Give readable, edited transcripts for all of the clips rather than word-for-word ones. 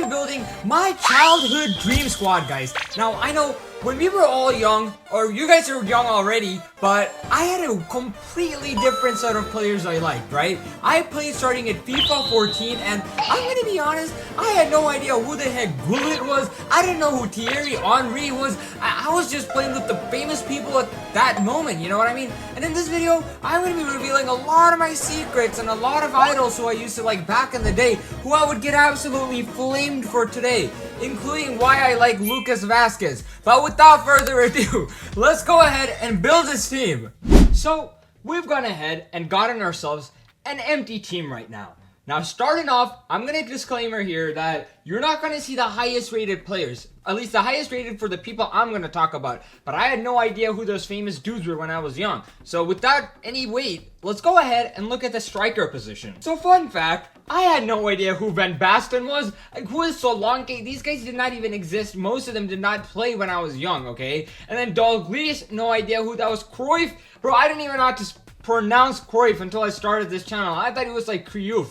be building my childhood dream squad, guys. Now, I know when we were all young, or you guys are young already, but I had a completely different set of players I liked, right? I played starting at FIFA 14, and I'm gonna be honest, I had no idea who the heck Gullit was. I didn't know who Thierry Henry was. I was just playing with the famous people at that moment, you know what I mean? And in this video, I'm gonna be revealing a lot of my secrets and a lot of idols who I used to like back in the day, who I would get absolutely flamed for today, including why I like Lucas Vazquez. But without further ado, let's go ahead and build this team. So, we've gone ahead and gotten ourselves an empty team right now. Now, starting off, I'm gonna disclaimer here that you're not gonna see the highest rated players, at least the highest rated for the people I'm gonna talk about, but I had no idea who those famous dudes were when I was young. So without any wait, let's go ahead and look at the striker position. So fun fact, I had no idea who Van Basten was, like, who is Solanke. These guys did not even exist. Most of them did not play when I was young, okay? And then Dalglish, no idea who that was. Cruyff, bro, I didn't even know how to pronounce Cruyff until I started this channel. I thought it was like Cruyff.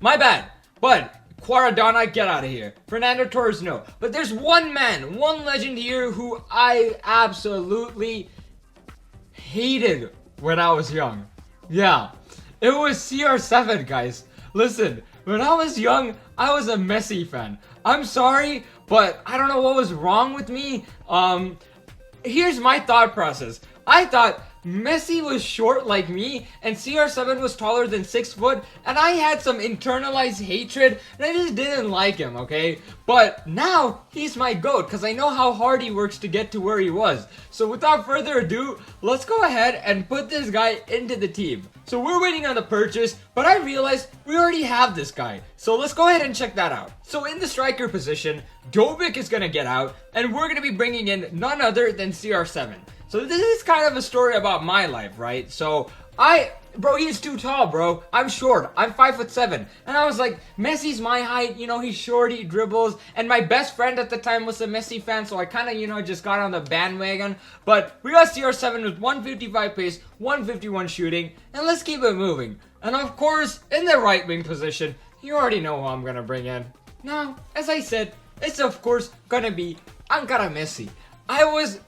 My bad. But Quaradonna, get out of here. Fernando Torres, no. But there's one man, one legend here who I absolutely hated when I was young. Yeah, it was CR7, guys. Listen, when I was young, I was a Messi fan. I'm sorry, but I don't know what was wrong with me. Here's my thought process. I thought Messi was short like me, and CR7 was taller than 6 foot, and I had some internalized hatred, and I just didn't like him, okay? But now, he's my GOAT, because I know how hard he works to get to where he was. So without further ado, let's go ahead and put this guy into the team. So we're waiting on the purchase, but I realized we already have this guy. So let's go ahead and check that out. So in the striker position, Dobic is going to get out, and we're going to be bringing in none other than CR7. So this is kind of a story about my life, right? So bro, he's too tall, bro. I'm short. I'm 5'7". And I was like, Messi's my height. You know, he's short, he dribbles. And my best friend at the time was a Messi fan, so I kind of, you know, just got on the bandwagon. But we got CR7 with 155 pace, 151 shooting. And let's keep it moving. And of course, in the right wing position, you already know who I'm going to bring in. Now, as I said, it's of course going to be Ankara Messi. I was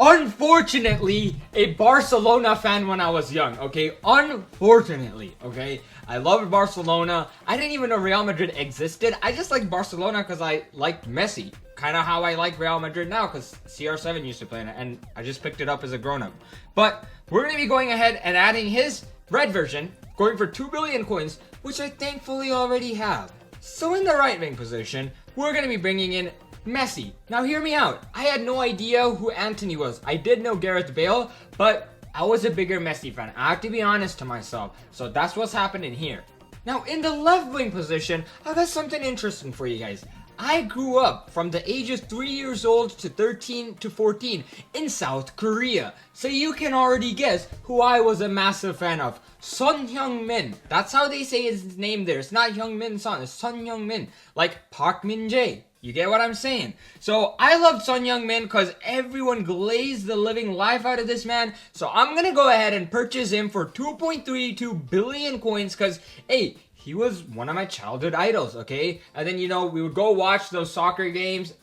unfortunately a Barcelona fan when I was young, okay? Unfortunately, okay? I loved Barcelona. I didn't even know Real Madrid existed. I just liked Barcelona because I liked Messi. Kind of how I like Real Madrid now, because CR7 used to play in it, and I just picked it up as a grown-up. But we're going to be going ahead and adding his red version, going for 2 billion coins, which I thankfully already have. So in the right wing position, we're going to be bringing in Messi. Now hear me out. I had no idea who Anthony was. I did know Gareth Bale, but I was a bigger Messi fan. I have to be honest to myself. So that's what's happening here. Now in the left wing position, I got something interesting for you guys. I grew up from the age of 3 years old to 13 to 14 in South Korea. So you can already guess who I was a massive fan of. Son Heung-min. That's how they say his name there. It's not Heung-min Son, it's Son Heung-min. Like Park Min-jae. You get what I'm saying? So I loved Son Heung-min because everyone glazed the living life out of this man. So I'm going to go ahead and purchase him for 2.32 billion coins because, hey, he was one of my childhood idols, okay? And then, you know, we would go watch those soccer games.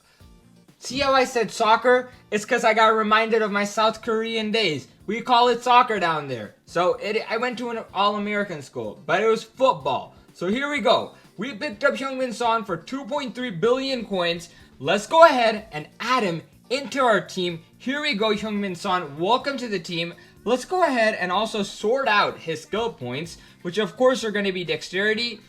See how I said soccer? It's because I got reminded of my South Korean days. We call it soccer down there. So I went to an all-American school, but it was football. So here we go. We picked up Heung-min Son for 2.3 billion coins. Let's go ahead and add him into our team. Here we go, Heung-min Son. Welcome to the team. Let's go ahead and also sort out his skill points, which of course are going to be dexterity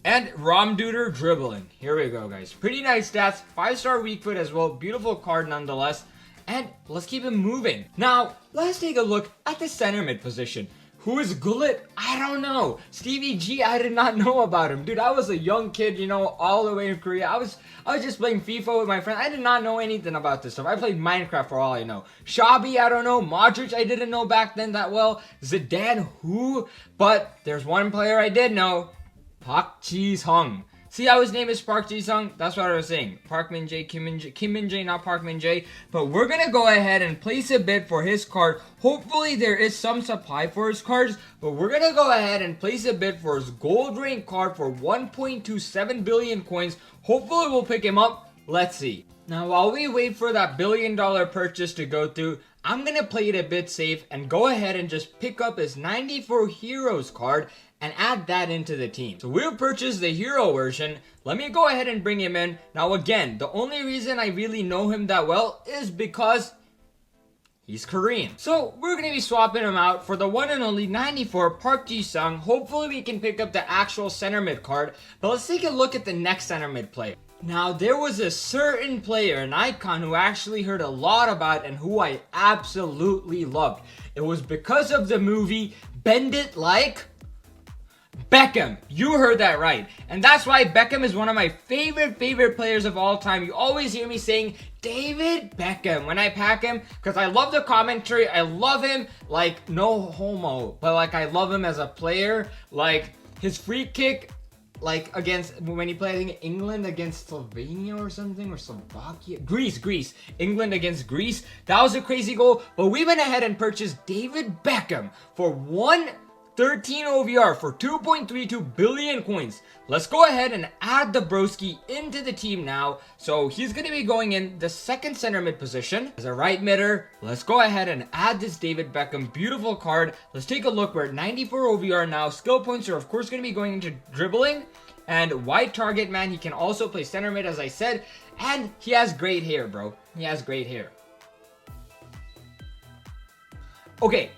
and Ramduder dribbling. Here we go, guys. Pretty nice stats. 5-star weak foot as well. Beautiful card nonetheless. And let's keep him moving. Now, let's take a look at the center mid position. Who is Gullit? I don't know. Stevie G, I did not know about him. Dude, I was a young kid, you know, all the way in Korea. I was just playing FIFA with my friend. I did not know anything about this stuff. I played Minecraft for all I know. Xabi, I don't know. Modric, I didn't know back then that well. Zidane, who? But there's one player I did know. Park Ji-sung. See how his name is Park Ji-sung? That's what I was saying. Park Min-jae, Kim Min-jae, not Park Min-jae. But we're gonna go ahead and place a bid for his card. Hopefully there is some supply for his cards, but we're gonna go ahead and place a bid for his gold rank card for 1.27 billion coins. Hopefully we'll pick him up. Let's see. Now while we wait for that $1 billion purchase to go through, I'm gonna play it a bit safe and go ahead and just pick up his 94 Heroes card and add that into the team. So we'll purchase the hero version. Let me go ahead and bring him in. Now again, the only reason I really know him that well is because he's Korean. So we're gonna be swapping him out for the one and only 94 Park Ji-sung. Hopefully we can pick up the actual center mid card. But let's take a look at the next center mid player. Now there was a certain player, an icon, who I actually heard a lot about and who I absolutely loved. It was because of the movie Bend It Like Beckham. You heard that right. And that's why Beckham is one of my favorite players of all time. You always hear me saying David Beckham when I pack him because I love the commentary. I love him like no homo, but like I love him as a player. Like his free kick, like against when he played, I think England against Slovenia or something, or Slovakia, Greece, England against Greece. That was a crazy goal. But we went ahead and purchased David Beckham for 113 OVR for 2.32 billion coins. Let's go ahead and add the broski into the team now. So he's going to be going in the second center mid position as a right midder. Let's go ahead and add this David Beckham. Beautiful card. Let's take a look. We're at 94 OVR now. Skill points are of course going to be going into dribbling and wide target man. He can also play center mid as I said. And he has great hair, bro. He has great hair. Okay,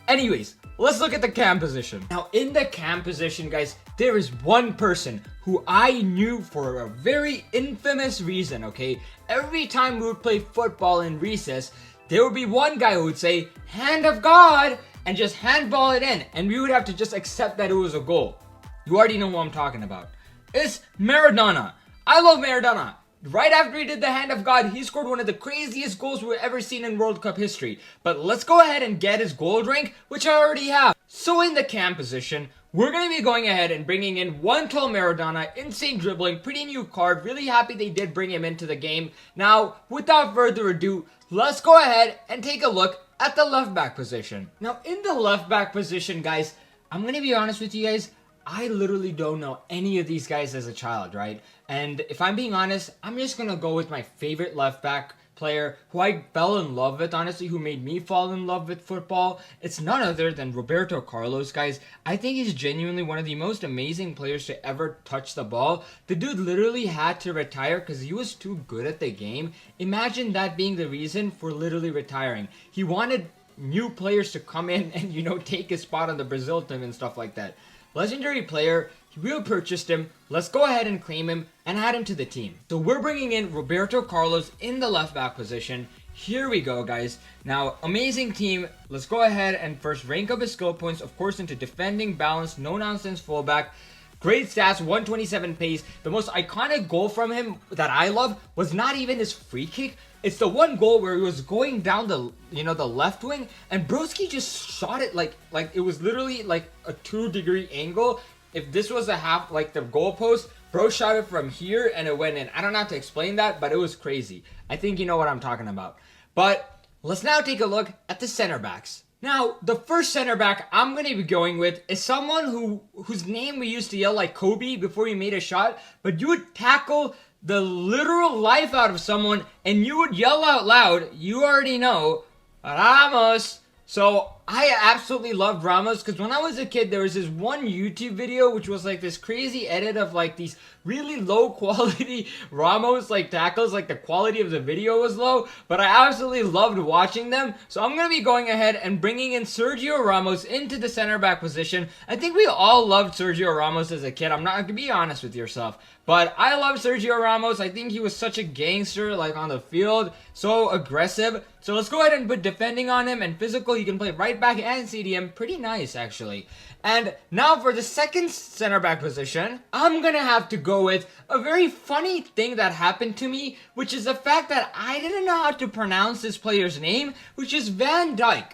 anyways, let's look at the cam position. Now, in the cam position, guys, there is one person who I knew for a very infamous reason, okay? Every time we would play football in recess, there would be one guy who would say, "Hand of God," and just handball it in, and we would have to just accept that it was a goal. You already know who I'm talking about. It's Maradona. I love Maradona. Right after he did the hand of God, he scored one of the craziest goals we've ever seen in World Cup history. But let's go ahead and get his gold rank, which I already have. So in the cam position, we're going to be going ahead and bringing in 112 Maradona, insane dribbling, pretty new card. Really happy they did bring him into the game. Now, without further ado, let's go ahead and take a look at the left back position. Now, in the left back position, guys, I'm going to be honest with you guys. I literally don't know any of these guys as a child, right? And if I'm being honest, I'm just going to go with my favorite left back player who I fell in love with, honestly, who made me fall in love with football. It's none other than Roberto Carlos, guys. I think he's genuinely one of the most amazing players to ever touch the ball. The dude literally had to retire because he was too good at the game. Imagine that being the reason for literally retiring. He wanted new players to come in and, you know, take his spot on the Brazil team and stuff like that. Legendary player, we purchased him. Let's go ahead and claim him and add him to the team. So we're bringing in Roberto Carlos in the left back position. Here we go, guys. Now, amazing team. Let's go ahead and first rank up his skill points, of course, into defending, balanced, no-nonsense fullback. Great stats, 127 pace. The most iconic goal from him that I love was not even his free kick. It's the one goal where he was going down the, the left wing, and Broski just shot it like it was literally like a 2-degree angle. If this was a half, like the goalpost, bro shot it from here and it went in. I don't know how to explain that, but it was crazy. I think you know what I'm talking about. But let's now take a look at the center backs. Now, the first center back I'm going to be going with is someone whose name we used to yell like Kobe before he made a shot, but you would tackle the literal life out of someone and you would yell out loud, you already know, Ramos. So I absolutely loved Ramos because when I was a kid, there was this one YouTube video which was like this crazy edit of like these really low quality Ramos like tackles. Like the quality of the video was low, but I absolutely loved watching them. So I'm going to be going ahead and bringing in Sergio Ramos into the center back position. I think we all loved Sergio Ramos as a kid. I'm not going to be honest with yourself, but I love Sergio Ramos. I think he was such a gangster, like on the field, so aggressive. So let's go ahead and put defending on him and physical. He can play right back and CDM. Pretty nice, actually. And now for the second center back position, I'm going to have to go with a very funny thing that happened to me, which is the fact that I didn't know how to pronounce this player's name, which is Van Dijk.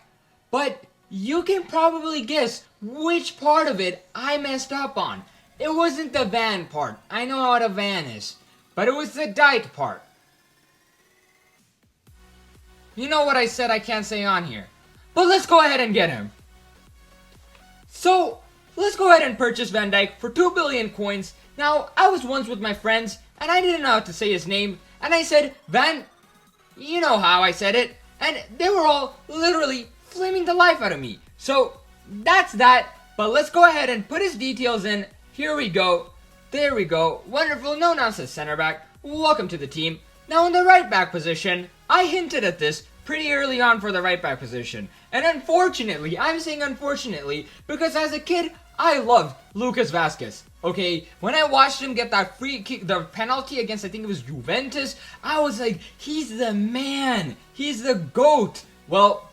But you can probably guess which part of it I messed up on. It wasn't the van part. I know what a van is. But it was the dike part. You know what I said I can't say on here. But let's go ahead and get him. So, let's go ahead and purchase Van Dijk for 2 billion coins. Now, I was once with my friends, and I didn't know how to say his name. And I said, Van... You know how I said it. And they were all literally flaming the life out of me. So, that's that. But let's go ahead and put his details in. Here we go. There we go. Wonderful. No nonsense center back. Welcome to the team. Now in the right back position, I hinted at this pretty early on for the right back position. And unfortunately, I'm saying unfortunately, because as a kid, I loved Lucas Vazquez. Okay, when I watched him get that free kick, the penalty against, I think it was Juventus, I was like, he's the man. He's the GOAT. Well,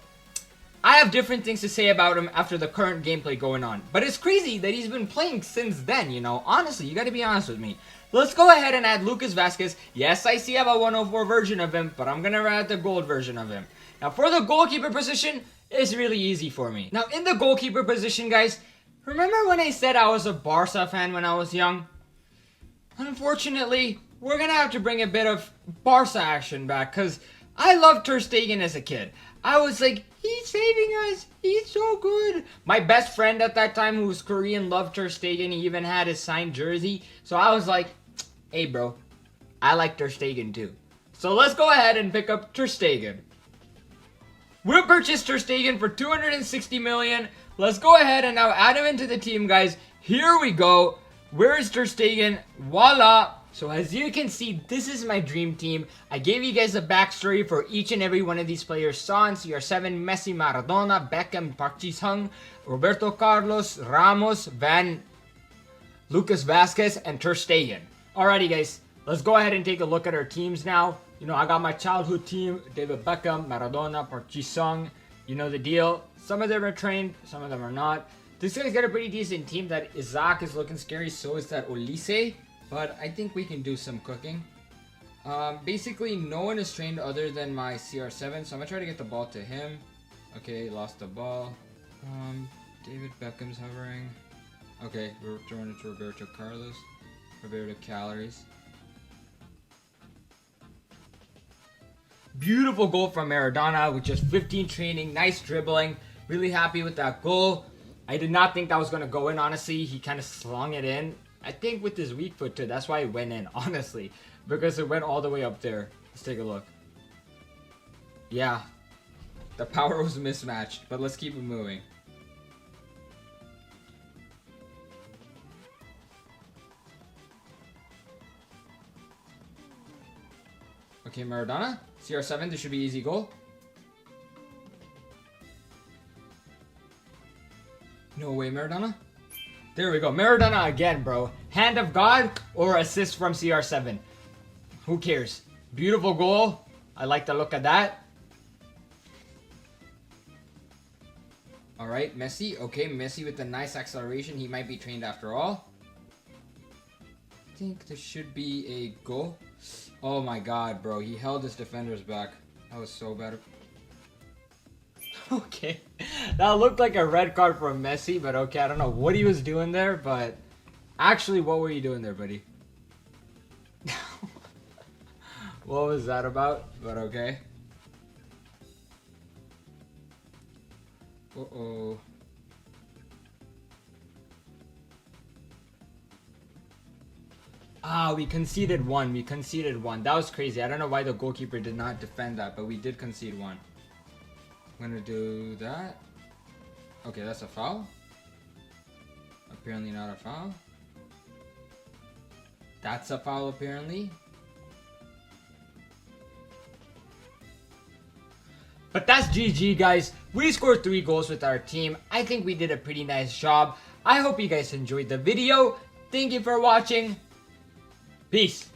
I have different things to say about him after the current gameplay going on. But it's crazy that he's been playing since then, you know. Honestly, you gotta be honest with me. Let's go ahead and add Lucas Vazquez. Yes, I see I have a 104 version of him, but I'm gonna add the gold version of him. Now, for the goalkeeper position, it's really easy for me. Now, in the goalkeeper position, guys, remember when I said I was a Barca fan when I was young? Unfortunately, we're gonna have to bring a bit of Barca action back, because I loved Ter Stegen as a kid. I was like, he's saving us. He's so good. My best friend at that time, who was Korean, loved Ter Stegen. He even had his signed jersey. So I was like, hey, bro, I like Ter Stegen too. So let's go ahead and pick up Ter Stegen. We'll purchase Ter Stegen for 260 million. Let's go ahead and now add him into the team, guys. Here we go. Where is Ter Stegen? Voila. So as you can see, this is my dream team. I gave you guys a backstory for each and every one of these players. Son, CR7, Messi, Maradona, Beckham, Park Ji-sung, Roberto Carlos, Ramos, Van, Lucas Vazquez, and Ter Stegen. Alrighty guys, let's go ahead and take a look at our teams now. You know, I got my childhood team, David Beckham, Maradona, Park Ji-sung. You know the deal. Some of them are trained, some of them are not. This guy's got a pretty decent team. That Isaac is looking scary, so is that Olise. But I think we can do some cooking. Basically, no one is trained other than my CR7, so I'm gonna try to get the ball to him. Okay, lost the ball. David Beckham's hovering. Okay, we're throwing it to Roberto Carlos. Roberto Calories. Beautiful goal from Maradona with just 15 training. Nice dribbling. Really happy with that goal. I did not think that was gonna go in, honestly. He kind of slung it in. I think with his weak foot too, that's why it went in, honestly. Because it went all the way up there. Let's take a look. Yeah. The power was mismatched, but let's keep it moving. Okay, Maradona. CR7, this should be easy goal. No way, Maradona. There we go. Maradona again, bro. Hand of God or assist from CR7. Who cares? Beautiful goal. I like the look of that. Alright, Messi. Okay, Messi with a nice acceleration. He might be trained after all. I think this should be a goal. Oh my god, bro. He held his defenders back. That was so bad. Okay, that looked like a red card from Messi, but okay, I don't know what he was doing there, but actually, what were you doing there, buddy? What was that about? But okay. Uh-oh. Ah, we conceded one. We conceded one. That was crazy. I don't know why the goalkeeper did not defend that, but we did concede one. I'm gonna do that. Okay, that's a foul. Apparently not a foul. That's a foul, apparently. But that's GG, guys. We scored 3 goals with our team. I think we did a pretty nice job. I hope you guys enjoyed the video. Thank you for watching. Peace.